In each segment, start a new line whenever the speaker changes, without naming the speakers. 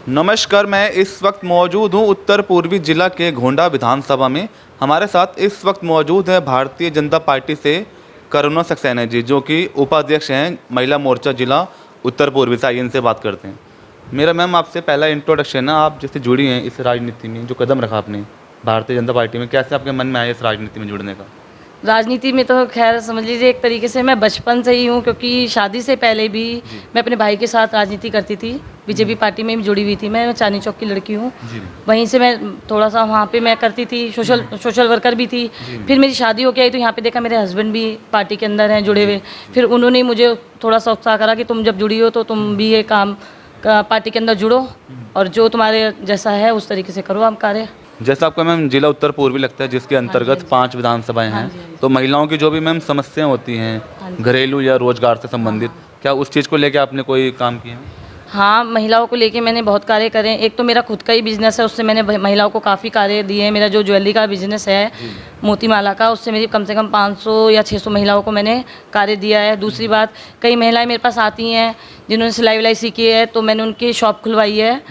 नमस्कार, मैं इस वक्त मौजूद हूँ उत्तर पूर्वी जिला के गोंडा विधानसभा में। हमारे साथ इस वक्त मौजूद है भारतीय जनता पार्टी से करुणा सक्सेना जी, जो कि उपाध्यक्ष हैं महिला मोर्चा जिला उत्तर पूर्वी से। आइए इनसे बात करते हैं। मेरा मैम आपसे पहला इंट्रोडक्शन है ना, आप जैसे जुड़ी हैं इस राजनीति में, जो कदम रखा आपने भारतीय जनता पार्टी में, कैसे आपके मन में आया इस राजनीति में जुड़ने का?
राजनीति में तो खैर समझ लीजिए एक तरीके से मैं बचपन से ही हूँ, क्योंकि शादी से पहले भी मैं अपने भाई के साथ राजनीति करती थी। बीजेपी पार्टी में भी जुड़ी हुई थी। मैं चांदनी चौक की लड़की हूँ। वहीं से मैं थोड़ा सा वहाँ पे मैं करती थी, सोशल वर्कर भी थी। फिर मेरी शादी हो के आई तो यहाँ पे देखा मेरे हस्बैंड भी पार्टी के अंदर हैं जुड़े हुए। फिर उन्होंने मुझे थोड़ा सा उत्साह करा कि तुम जब जुड़ी हो तो तुम भी ये काम पार्टी के अंदर जुड़ो और जो तुम्हारे जैसा है उस तरीके से करो आप कार्य।
जैसा आपका मैम जिला उत्तर पूर्वी लगता है, जिसके अंतर्गत 5 विधानसभाएं हैं, तो महिलाओं की जो भी मैम समस्याएं होती हैं घरेलू या रोजगार से संबंधित, क्या उस चीज़ को लेकर आपने कोई काम किया है?
हाँ, महिलाओं को लेके मैंने बहुत कार्य करे हैं। एक तो मेरा खुद का ही बिजनेस है, उससे मैंने महिलाओं को काफ़ी कार्य दिए हैं। मेरा जो ज्वेलरी का बिजनेस है मोती माला का, उससे मेरी कम से कम 500 या 600 महिलाओं को मैंने कार्य दिया है। दूसरी बात, कई महिलाएं मेरे पास आती हैं जिन्होंने सिलाई विलाई सीखी है, तो मैंने उनकी शॉप खुलवाई है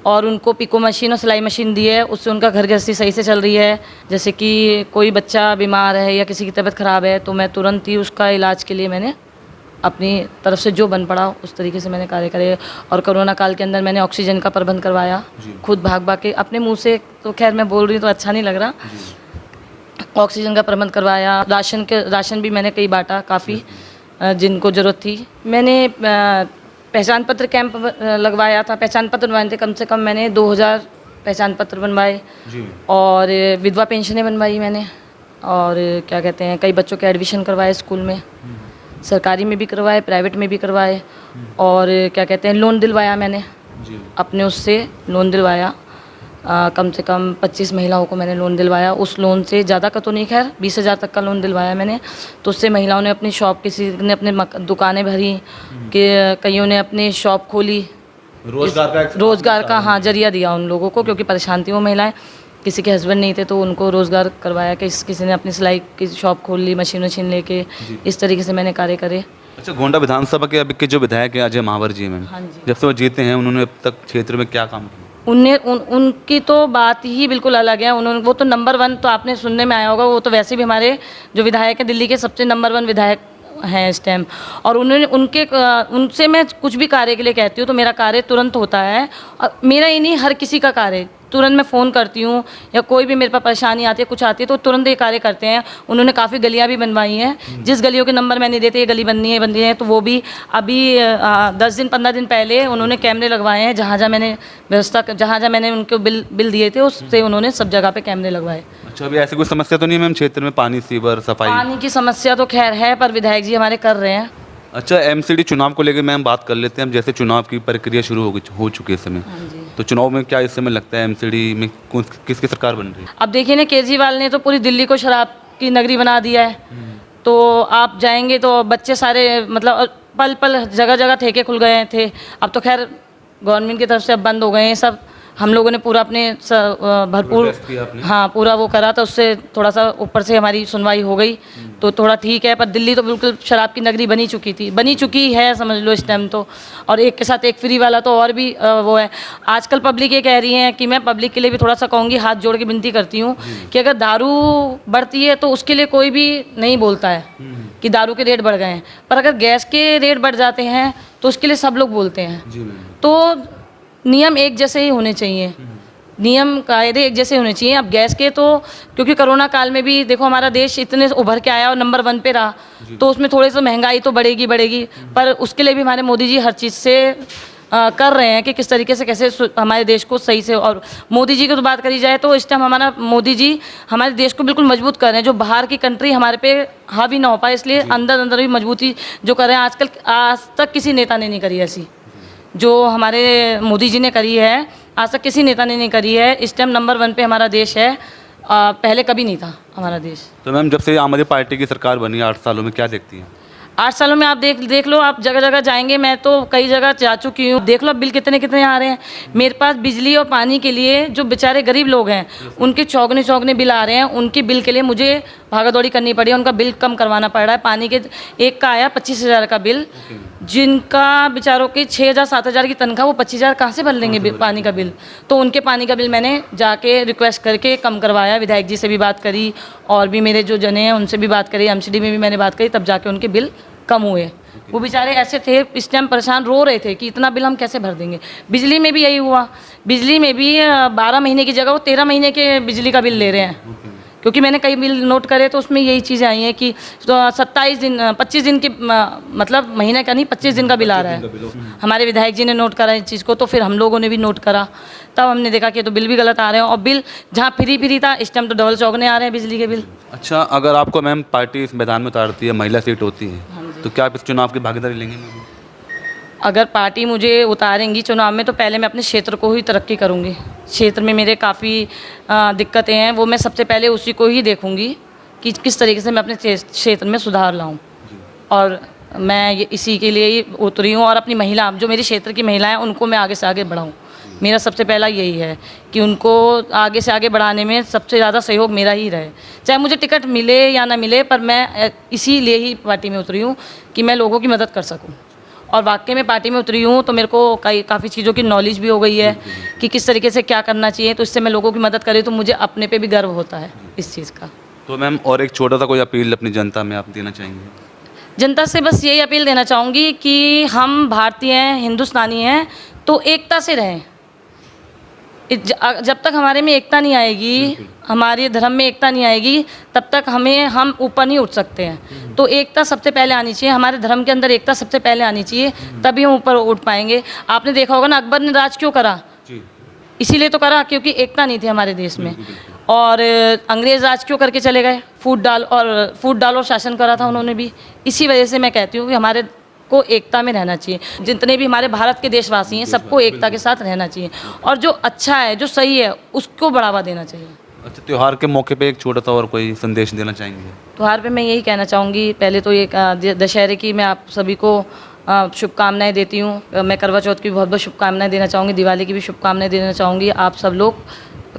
और उनको पिको मशीन और सिलाई मशीन दी है। उससे उनका घर गृहस्थी सही से चल रही है। जैसे कि कोई बच्चा बीमार है या किसी की तबीयत ख़राब है तो मैं तुरंत ही उसका इलाज के लिए मैंने अपनी तरफ से जो बन पड़ा उस तरीके से मैंने कार्य करे। और कोरोना काल के अंदर मैंने ऑक्सीजन का प्रबंध करवाया खुद भाग के अपने मुंह से। तो खैर मैं बोल रही हूँ तो अच्छा नहीं लग रहा। ऑक्सीजन का प्रबंध करवाया। राशन भी मैंने कई बांटा, काफ़ी जिनको ज़रूरत थी। मैंने पहचान पत्र कैंप लगवाया था। पहचान पत्र बनवाए थे, कम से कम मैंने 2000 पहचान पत्र बनवाए। और विधवा पेंशनें बनवाई मैंने। और क्या कहते हैं, कई बच्चों के एडमिशन करवाए स्कूल में, सरकारी में भी करवाए, प्राइवेट में भी करवाए। और क्या कहते हैं, लोन दिलवाया मैंने अपने उससे लोन दिलवाया। कम से कम 25 महिलाओं को मैंने लोन दिलवाया। उस लोन से ज़्यादा का तो नहीं, खैर 20,000 तक का लोन दिलवाया मैंने। तो उससे महिलाओं ने अपनी शॉप, किसी ने अपने दुकानें भरी, कि कईयों ने अपनी शॉप खोली। रोज़गार का हाँ जरिया दिया उन लोगों को, क्योंकि परेशान थी वो महिलाएँ। किसी के हस्बैंड नहीं थे तो उनको रोज़गार करवाया। कि किसी ने अपनी सिलाई की शॉप खोल ली, मशीन लेके। इस तरीके से मैंने कार्य करे।
अच्छा, गोंडा विधानसभा के अभी के जो विधायक हैं अजय महावर जी मैम, जब से वो जीते हैं, उन्होंने अब तक क्षेत्र में क्या काम किया?
उनकी तो बात ही बिल्कुल अलग है। उन्होंने, वो तो नंबर 1, तो आपने सुनने में आया होगा, वो तो वैसे भी हमारे जो विधायक हैं दिल्ली के सबसे नंबर 1 विधायक हैं इस टाइम। और उन्होंने उनसे मैं कुछ भी कार्य के लिए कहती हूँ तो मेरा कार्य तुरंत होता है। और मेरा ही नहीं, हर किसी का कार्य तुरंत मैं फ़ोन करती हूँ, या कोई भी मेरे पास परेशानी आती है, कुछ आती है, तो तुरंत ये कार्य करते हैं। उन्होंने काफ़ी गलियाँ भी बनवाई हैं। जिस गलियों के नंबर मैंने देते, ये गली बननी है, तो वो भी अभी 10 दिन 15 दिन पहले उन्होंने कैमरे लगवाए हैं। जहाँ मैंने जहाँ मैंने उनको बिल दिए थे, उससे उन्होंने सब जगह पे कैमरे लगवाए।
अच्छा, अभी ऐसी कोई समस्या तो नहीं है मैम क्षेत्र में? पानी, सीवर, सफाई?
पानी की समस्या तो खैर है, पर विधायक जी हमारे कर रहे हैं।
अच्छा, एमसीडी चुनाव को लेकर मैम बात कर लेते हैं। जैसे चुनाव की प्रक्रिया शुरू हो चुकी है इस समय, तो चुनाव में क्या इस समय लगता है एमसीडी में किसकी सरकार बन रही है?
अब देखिए ना, केजरीवाल ने तो पूरी दिल्ली को शराब की नगरी बना दिया है। तो आप जाएंगे तो बच्चे सारे, मतलब पल पल जगह जगह ठेके खुल गए थे। अब तो खैर गवर्नमेंट की तरफ से अब बंद हो गए हैं सब। हम लोगों ने पूरा अपने भरपूर हाँ पूरा वो करा, तो उससे थोड़ा सा ऊपर से हमारी सुनवाई हो गई, तो थोड़ा ठीक है। पर दिल्ली तो बिल्कुल शराब की नगरी बनी चुकी है, समझ लो इस टाइम तो। और एक के साथ एक फ्री वाला तो और भी वो है। आजकल पब्लिक ये कह रही है कि, मैं पब्लिक के लिए भी थोड़ा सा कहूँगी, हाथ जोड़ के विनती करती हूँ कि अगर दारू बढ़ती है तो उसके लिए कोई भी नहीं बोलता है कि दारू के रेट बढ़ गए हैं, पर अगर गैस के रेट बढ़ जाते हैं तो उसके लिए सब लोग बोलते हैं। तो नियम एक जैसे ही होने चाहिए, नियम कायदे एक जैसे होने चाहिए। अब गैस के तो, क्योंकि कोरोना काल में भी देखो हमारा देश इतने उभर के आया और नंबर 1 पे रहा, तो उसमें थोड़ी सी महंगाई तो बढ़ेगी, पर उसके लिए भी हमारे मोदी जी हर चीज़ से कर रहे हैं कि किस तरीके से कैसे हमारे देश को सही से। और मोदी जी की तो बात करी जाए तो इस टाइम हमारा मोदी जी हमारे देश को बिल्कुल मजबूत कर रहे हैं। जो बाहर की कंट्री हमारे पे हावी ना हो पाए, इसलिए अंदर भी मजबूती जो कर रहे हैं। आज तक किसी नेता ने नहीं करी ऐसी जो हमारे मोदी जी ने करी है। आज तक किसी नेता ने नहीं करी है। इस टाइम नंबर 1 पे हमारा देश है, पहले कभी नहीं था हमारा देश।
तो मैम, जब से आम आदमी पार्टी की सरकार बनी 8 सालों में, क्या देखती हैं?
8 सालों में आप देख लो, आप जगह जगह जाएंगे, मैं तो कई जगह जा चुकी हूँ। देख लो बिल कितने आ रहे हैं मेरे पास। बिजली और पानी के लिए जो बेचारे गरीब लोग हैं, उनके चौगने बिल आ रहे हैं। उनके बिल के लिए मुझे भागा दौड़ी करनी पड़ी है, उनका बिल कम करवाना पड़ रहा है। पानी के एक का आया 25,000 का बिल, जिनका बेचारों की 6,000 7,000 की तनख्वाह, वो 25,000 कहाँ से भर लेंगे पानी का बिल। तो उनके पानी का बिल मैंने जाके रिक्वेस्ट करके कम करवाया, विधायक जी से भी बात करी और भी मेरे जो जने हैं उनसे भी बात करी, एमसीडी में भी मैंने बात करी, तब जाके उनके बिल कम हुए। वो बेचारे ऐसे थे इस टाइम परेशान, रो रहे थे कि इतना बिल हम कैसे भर देंगे। बिजली में भी यही हुआ, बिजली में भी 12 महीने की जगह वो 13 महीने के बिजली का बिल ले रहे हैं, क्योंकि मैंने कई बिल नोट करे तो उसमें यही चीज़ें आई हैं कि 27 दिन 25 दिन के मतलब महीने का नहीं 25 दिन का बिल आ रहा है। हमारे विधायक जी ने नोट करा इस चीज़ को, तो फिर हम लोगों ने भी नोट करा, तब हमने देखा कि तो बिल भी गलत आ रहे हैं, और बिल जहाँ फ्री था इस टाइम तो डबल चौगने आ रहे हैं बिजली के बिल।
अच्छा, अगर आपको मैम पार्टी इस मैदान में उतारती है, महिला सीट होती है, तो क्या आप इस चुनाव की भागीदारी लेंगे मैम?
अगर पार्टी मुझे उतारेंगी चुनाव में तो पहले मैं अपने क्षेत्र को ही तरक्की करूँगी। क्षेत्र में मेरे काफ़ी दिक्कतें हैं, वो मैं सबसे पहले उसी को ही देखूँगी कि किस तरीके से मैं अपने क्षेत्र में सुधार लाऊँ, और मैं इसी के लिए ही उतरी हूँ। और अपनी महिला, जो मेरे क्षेत्र की महिलाएं, उनको मैं आगे से आगे बढ़ाऊँ। मेरा सबसे पहला यही है कि उनको आगे से आगे बढ़ाने में सबसे ज़्यादा सहयोग मेरा ही रहे, चाहे मुझे टिकट मिले या ना मिले, पर मैं इसीलिए ही पार्टी में उतरी हूँ कि मैं लोगों की मदद कर सकूँ। और वाकई में पार्टी में उतरी हूँ तो मेरे को काफ़ी चीज़ों की नॉलेज भी हो गई है कि किस तरीके से क्या करना चाहिए, तो इससे मैं लोगों की मदद करी तो मुझे अपने पे भी गर्व होता है इस चीज़ का।
तो मैम और एक छोटा सा कोई अपील अपनी जनता में आप देना चाहेंगे?
जनता से बस यही अपील देना चाहूँगी कि हम भारतीय हैं, हिंदुस्तानी हैं, तो एकता से रहें। जब तक हमारे में एकता नहीं आएगी, हमारे धर्म में एकता नहीं आएगी, तब तक हम ऊपर नहीं उठ सकते हैं। तो एकता सबसे पहले आनी चाहिए, हमारे धर्म के अंदर एकता सबसे पहले आनी चाहिए, तभी हम ऊपर उठ पाएंगे। आपने देखा होगा ना, अकबर ने राज क्यों करा? इसीलिए तो करा क्योंकि एकता नहीं थी हमारे देश में। और अंग्रेज़ राज क्यों करके चले गए? फूट डाल और शासन करा था उन्होंने भी। इसी वजह से मैं कहती हूँ कि हमारे को एकता में रहना चाहिए। जितने भी हमारे भारत के देशवासी हैं, सबको एकता के साथ रहना चाहिए, और जो अच्छा है, जो सही है, उसको बढ़ावा देना चाहिए।
अच्छा, त्यौहार के मौके पे एक छोटा सा और कोई संदेश देना चाहेंगे?
त्यौहार पे मैं यही कहना चाहूँगी, पहले तो ये दशहरे की मैं आप सभी को शुभकामनाएं देती हूँ। मैं करवा चौथ की बहुत बहुत शुभकामनाएं देना चाहूँगी, दिवाली की भी शुभकामनाएं देना चाहूँगी। आप सब लोग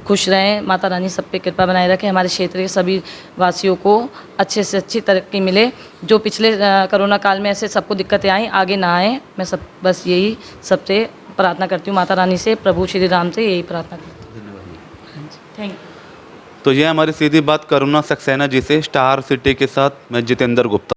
खुश रहें, माता रानी सब पे कृपा बनाए रखें, हमारे क्षेत्र के सभी वासियों को अच्छे से अच्छी तरक्की मिले। जो पिछले कोरोना काल में ऐसे सबको दिक्कतें आई, आगे ना आए। मैं बस यही सबसे प्रार्थना करती हूँ, माता रानी से, प्रभु श्री राम से यही प्रार्थना करती हूँ। धन्यवाद। Thank you.
तो ये हमारी सीधी बात करुणा सक्सेना जी से, स्टार सिटी के साथ मैं जितेंद्र गुप्ता।